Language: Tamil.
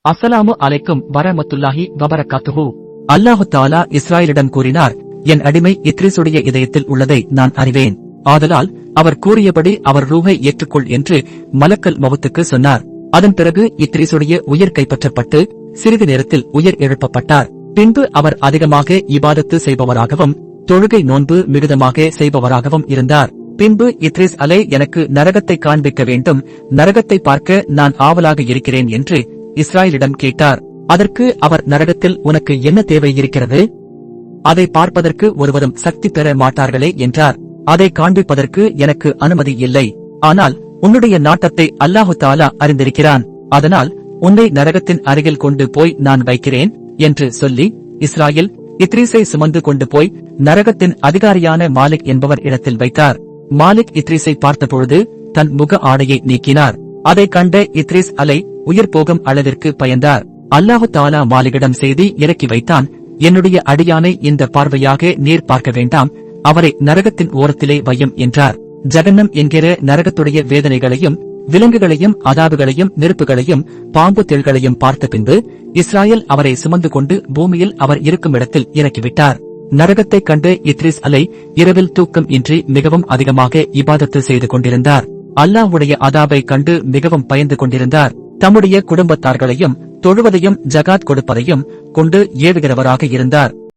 அஸ்ஸலாமு அலைக்கும் வரமத்துல்லாஹி வபரகாத்துஹு. அல்லாஹு தஆலா இஸ்ராயேலிடம் கூறினார், என் அடிமை இத்ரீசுடைய இதயத்தில் உள்ளதை நான் அறிவேன். ஆதலால் அவர் கூறியபடி அவர் ரூஹை ஏற்றுக்கொள் என்று மலக்கல் மவுத்துக்கு சொன்னார். அதன் பிறகு இத்ரீசுடைய உயிர் கைப்பற்றப்பட்டு சிறிது நேரத்தில் உயிர் எழுப்பப்பட்டார். பின்பு அவர் அதிகமாக இபாதத்து செய்பவராகவும் தொழுகை நோன்பு மிகுதமாக செய்பவராகவும் இருந்தார். பின்பு இத்ரீஸ் அலை எனக்கு நரகத்தை காண்பிக்க வேண்டும், நரகத்தை பார்க்க நான் ஆவலாக இருக்கிறேன் என்று இஸ்ராயேலிடம் கேட்டார். அதற்கு அவர், நரகத்தில் உனக்கு என்ன தேவை இருக்கிறது? அதை பார்ப்பதற்கு ஒருவரும் சக்தி பெற மாட்டார்களே என்றார். அதை காண்பிப்பதற்கு எனக்கு அனுமதி இல்லை. ஆனால் உன்னுடைய நாட்டத்தை அல்லாஹு தஆலா அறிந்திருக்கிறான். அதனால் உன்னை நரகத்தின் அருகில் கொண்டு போய் நான் வைக்கிறேன் என்று சொல்லி இஸ்ராயேல் இத்ரீஸை சுமந்து கொண்டு போய் நரகத்தின் அதிகாரியான மாலிக் என்பவர் இடத்தில் வைத்தார். மாலிக் இத்ரீஸை பார்த்தபொழுது தன் முக ஆடையை நீக்கினார். அதை கண்ட இத்ரீஸ் அலை உயிர் போகும் அளவிற்கு பயந்தார். அல்லாஹு தஆலா மாலிகிடம் செய்தி இறக்கி வைத்தான், என்னுடைய அடியானை இந்த பார்வையாக நீர் பார்க்க வேண்டாம், அவரை நரகத்தின் ஓரத்திலே வையும் என்றார். ஜகன்னம் என்கிற நரகத்துடைய வேதனைகளையும் விலங்குகளையும் அதாபுகளையும் நெருப்புகளையும் பாம்பு தேள்களையும் பார்த்த பின்பு இஸ்ராயேல் அவரை சுமந்து கொண்டு பூமியில் அவர் இருக்கும் இடத்தில் இறக்கிவிட்டார். நரகத்தைக் கண்டு இத்ரீஸ் அலை இரவில் தூக்கம் இன்றி மிகவும் அதிகமாக இபாதத்து செய்து கொண்டிருந்தார். அல்லாஹ்வுடைய அதாபை கண்டு மிகவும் பயந்து கொண்டிருந்தார். தம்முடைய குடும்பத்தார்களையும் தொழுவதையும் ஜகாத் கொடுப்பதையும் கொண்டு ஏவுகிறவராக இருந்தார்.